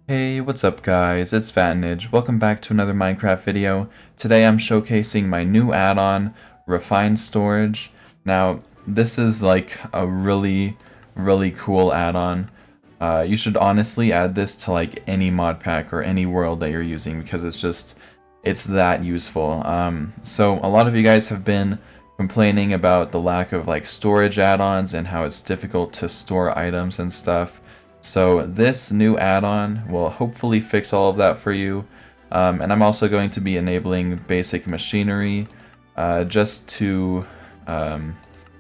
Hey, what's up guys? It's Vatonage. Welcome back to another Minecraft video. Today I'm showcasing my new add-on, Refined Storage. Now, this is like a really cool add-on. You should honestly add this to like any mod pack or any world that you're using because it's that useful. So a lot of you guys have been complaining about the lack of like storage add-ons and how it's difficult to store items and stuff. So this new add-on will hopefully fix all of that for you. And I'm also going to be enabling basic machinery just to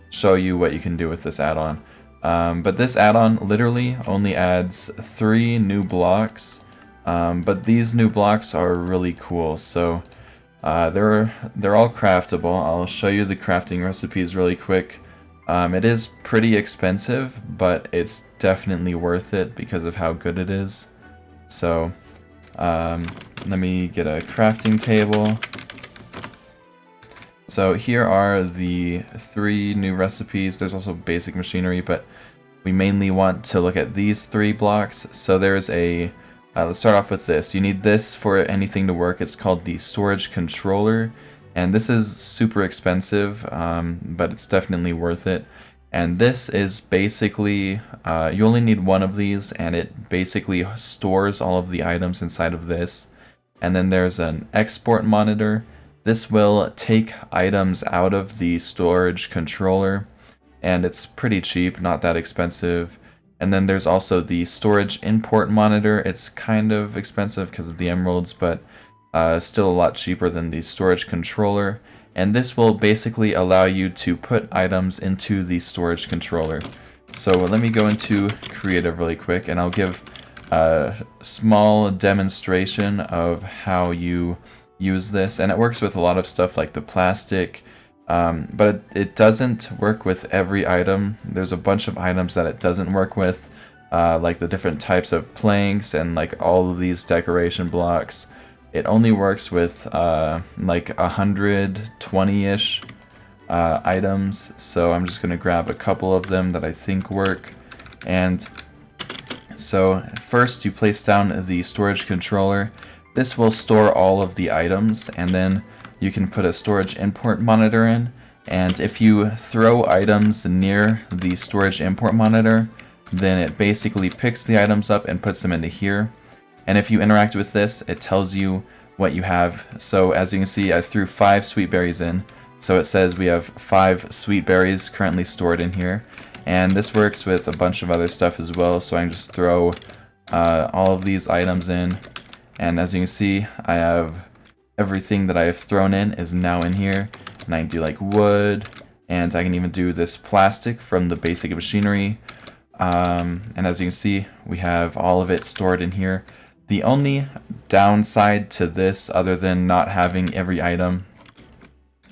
show you what you can do with this add-on. But this add-on literally only adds 3 new blocks, but these new blocks are really cool. So they're all craftable. I'll show you the crafting recipes really quick. It is pretty expensive, but it's definitely worth it because of how good it is. So, let me get a crafting table. So here are the 3 new recipes. There's also basic machinery, but we mainly want to look at these 3 blocks. So there's a, let's start off with this. You need this for anything to work. It's called the storage controller. And this is super expensive, but it's definitely worth it. And this is basically, you only need 1 of these, and it basically stores all of the items inside of this. And then there's an export monitor. This will take items out of the storage controller, and it's pretty cheap, not that expensive. And then there's also the storage import monitor. It's kind of expensive because of the emeralds, but still a lot cheaper than the storage controller. And this will basically allow you to put items into the storage controller. So let me go into creative really quick, and I'll give a small demonstration of how you use this. And it works with a lot of stuff like the plastic, but it doesn't work with every item. There's a bunch of items that it doesn't work with, like the different types of planks and like all of these decoration blocks. It only works with like 120-ish items, so I'm just going to grab a couple of them that I think work. And so first you place down the storage controller. This will store all of the items, and then you can put a storage import monitor in. And if you throw items near the storage import monitor, then it basically picks the items up and puts them into here. And if you interact with this, it tells you what you have. So as you can see, I threw 5 sweet berries in. So it says we have 5 sweet berries currently stored in here. And this works with a bunch of other stuff as well. So I can just throw all of these items in. And as you can see, I have everything that I have thrown in is now in here. And I can do like wood, and I can even do this plastic from the basic machinery. And as you can see, we have all of it stored in here. The only downside to this, other than not having every item,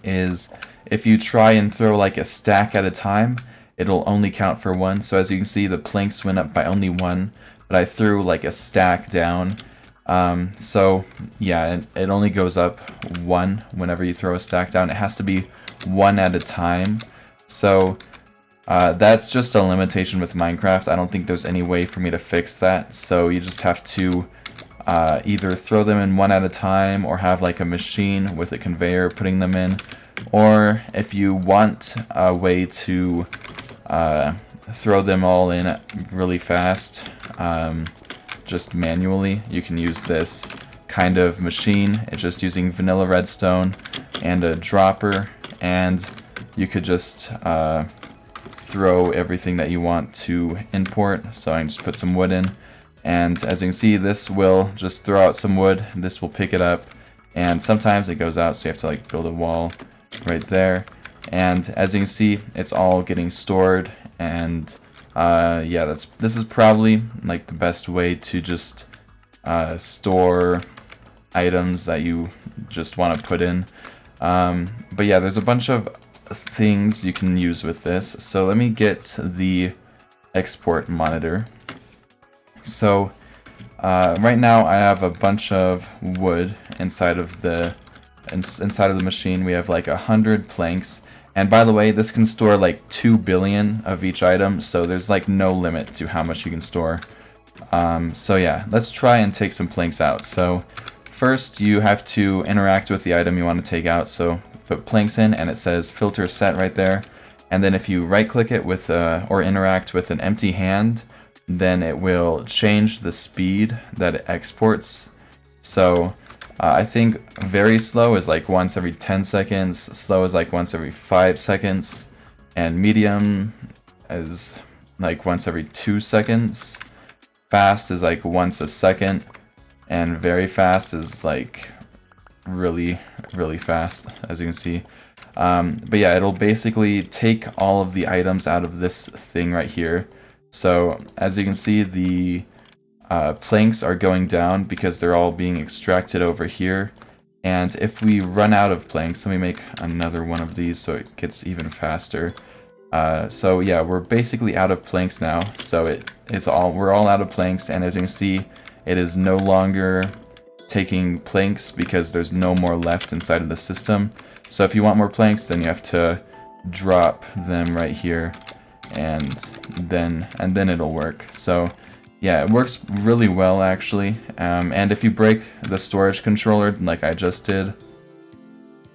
is if you try and throw like a stack at a time, it'll only count for 1. So as you can see, the planks went up by only 1, but I threw like a stack down. So yeah, it only goes up 1 whenever you throw a stack down. It has to be 1 at a time. So that's just a limitation with Minecraft. I don't think there's any way for me to fix that. So you just have to either throw them in 1 at a time, or have like a machine with a conveyor putting them in. Or if you want a way to throw them all in really fast, just manually, you can use this kind of machine. It's just using vanilla redstone and a dropper, and you could just throw everything that you want to import. So I can just put some wood in, and as you can see, this will just throw out some wood. This will pick it up, and sometimes it goes out, so you have to like build a wall right there. And as you can see, it's all getting stored. And yeah, this is probably like the best way to just store items that you just want to put in. But yeah, there's a bunch of things you can use with this. So let me get the export monitor. So right now I have a bunch of wood inside of the machine. We have like 100 planks, and by the way, this can store like 2 billion of each item, so there's like no limit to how much you can store. So yeah, let's try and take some planks out. So first you have to interact with the item you want to take out. So put planks in and it says filter set right there. And then if you right click it with or interact with an empty hand, then it will change the speed that it exports. So I think very slow is like once every 10 seconds, slow is like once every 5 seconds, and medium is like once every 2 seconds. Fast is like once a second, and very fast is like really, really fast, as you can see. But yeah, it'll basically take all of the items out of this thing right here. So as you can see, the planks are going down because they're all being extracted over here. And if we run out of planks, let me make another one of these so it gets even faster. So yeah, we're basically out of planks now. So we're all out of planks, and as you can see, it is no longer taking planks because there's no more left inside of the system. So if you want more planks, then you have to drop them right here, and then it'll work. So yeah, it works really well actually. And if you break the storage controller like I just did,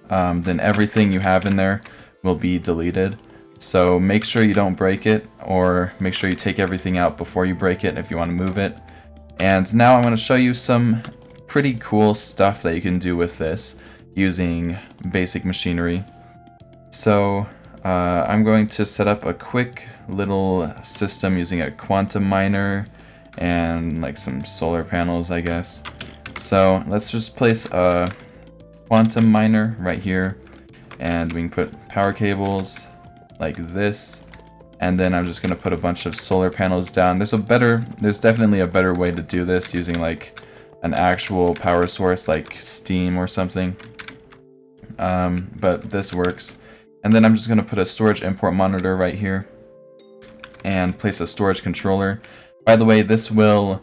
then everything you have in there will be deleted. So make sure you don't break it, or make sure you take everything out before you break it if you want to move it. And now I'm going to show you some pretty cool stuff that you can do with this using basic machinery. So I'm going to set up a quick little system using a quantum miner and like some solar panels, I guess. So let's just place a quantum miner right here, and we can put power cables like this, and then I'm just gonna put a bunch of solar panels down. There's definitely a better way to do this using like an actual power source like steam or something, but this works. And then I'm just gonna put a storage import monitor right here and place a storage controller. By the way, this works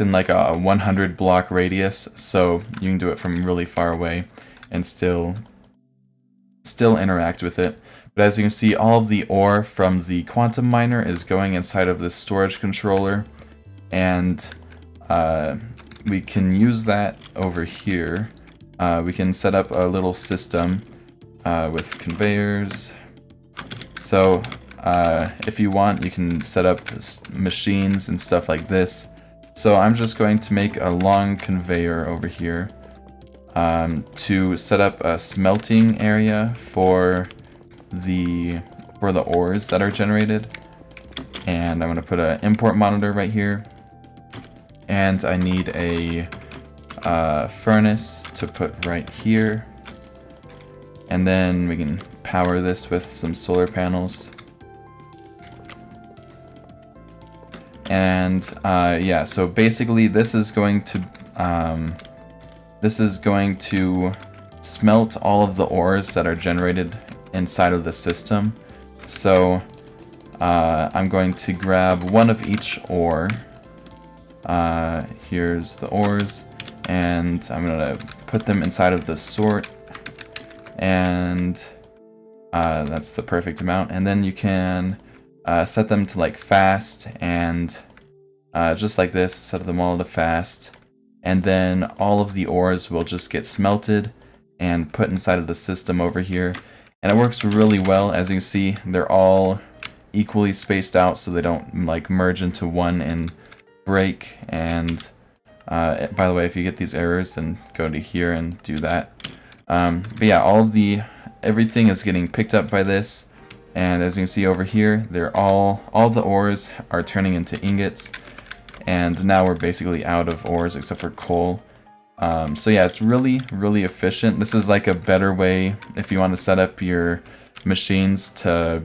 in like a 100 block radius, so you can do it from really far away and still interact with it. But as you can see, all of the ore from the quantum miner is going inside of this storage controller, and we can use that over here. We can set up a little system with conveyors. So if you want, you can set up machines and stuff like this. So I'm just going to make a long conveyor over here to set up a smelting area for the ores that are generated. And I'm going to put an import monitor right here. And I need a furnace to put right here. And then we can power this with some solar panels. And yeah, so basically this is going to smelt all of the ores that are generated inside of the system. So I'm going to grab one of each ore. Here's the ores, and I'm gonna put them inside of the sort, and that's the perfect amount. And then you can set them to like fast, and just like this, set them all to fast, and then all of the ores will just get smelted and put inside of the system over here. And it works really well. As you can see, they're all equally spaced out so they don't like merge into one and break. And by the way, if you get these errors, then go to here and do that. But yeah, everything is getting picked up by this. And as you can see over here, all the ores are turning into ingots. And now we're basically out of ores except for coal. So yeah, it's really, really efficient. This is like a better way if you want to set up your machines to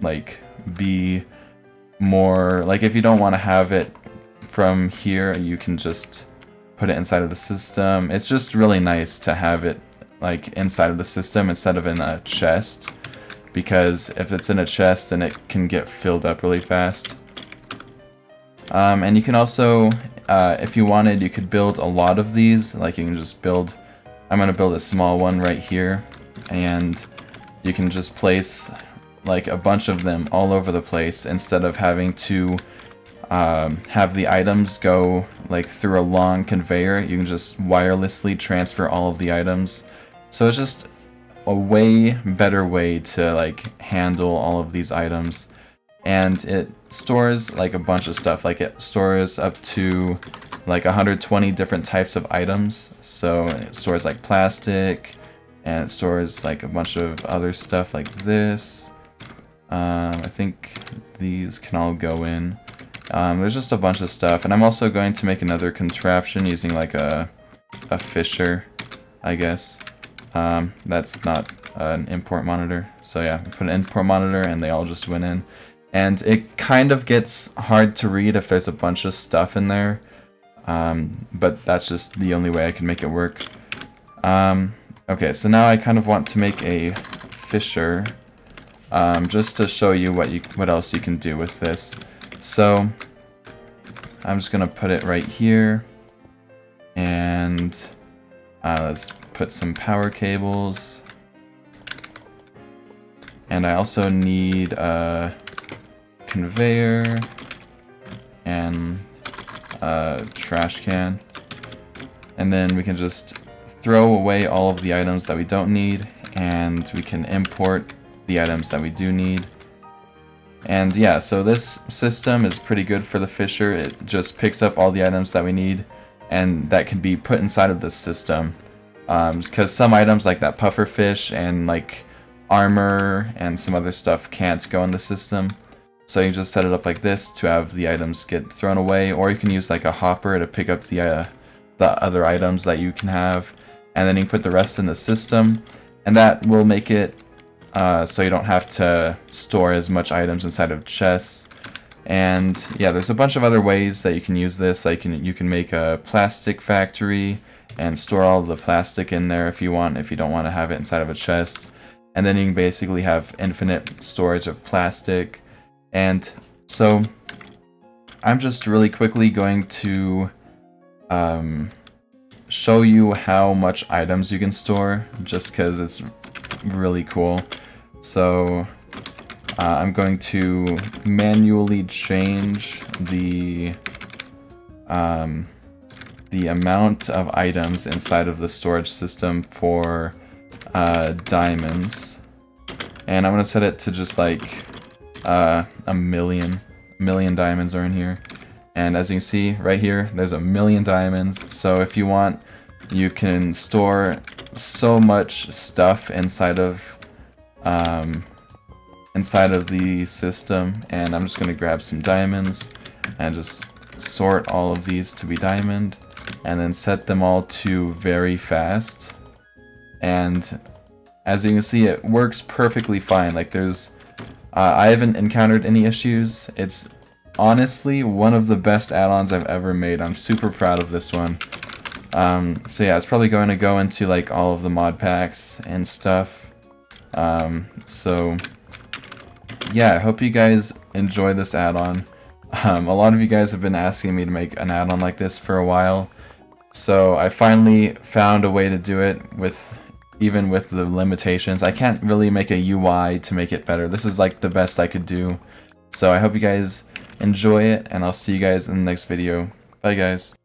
like be more, like if you don't want to have it from here, you can just put it inside of the system. It's just really nice to have it like inside of the system instead of in a chest, because if it's in a chest, then it can get filled up really fast. And you can also, if you wanted, you could build a lot of these. Like you can just build, I'm going to build a small one right here, and you can just place like a bunch of them all over the place instead of having to have the items go like through a long conveyor. You can just wirelessly transfer all of the items. So it's just a way better way to like handle all of these items. And it stores like a bunch of stuff. Like it stores up to like 120 different types of items. So it stores like plastic, and it stores like a bunch of other stuff like this. I think these can all go in. There's just a bunch of stuff, and I'm also going to make another contraption using like a fisher, I guess. That's not an import monitor. So yeah, I put an import monitor and they all just went in. And it kind of gets hard to read if there's a bunch of stuff in there. But that's just the only way I can make it work. Okay, so now I kind of want to make a fisher, just to show you what else you can do with this. So I'm just gonna put it right here, and let's put some power cables. And I also need a conveyor and a trash can. And then we can just throw away all of the items that we don't need, and we can import the items that we do need. And yeah, so this system is pretty good for the fisher. It just picks up all the items that we need, and that can be put inside of the system. Because some items like that puffer fish and like armor and some other stuff can't go in the system. So you just set it up like this to have the items get thrown away, or you can use like a hopper to pick up the other items that you can have, and then you can put the rest in the system, and that will make it so you don't have to store as much items inside of chests. And yeah, there's a bunch of other ways that you can use this. Like you can make a plastic factory and store all the plastic in there if you want, if you don't want to have it inside of a chest. And then you can basically have infinite storage of plastic. And so I'm just really quickly going to show you how much items you can store, just because it's really cool. So I'm going to manually change the amount of items inside of the storage system for diamonds, and I'm gonna set it to just like a million diamonds are in here. And as you can see right here, there's a million diamonds. So if you want, you can store so much stuff inside of the system. And I'm just gonna grab some diamonds and just sort all of these to be diamond, and then set them all to very fast. And as you can see, it works perfectly fine. Like there's I haven't encountered any issues. It's honestly one of the best add-ons I've ever made. I'm super proud of this one. So yeah, it's probably going to go into like all of the mod packs and stuff. So yeah, I hope you guys enjoy this add-on. A lot of you guys have been asking me to make an add-on like this for a while. So I finally found a way to do it even with the limitations. I can't really make a UI to make it better. This is like the best I could do. So I hope you guys enjoy it, and I'll see you guys in the next video. Bye guys.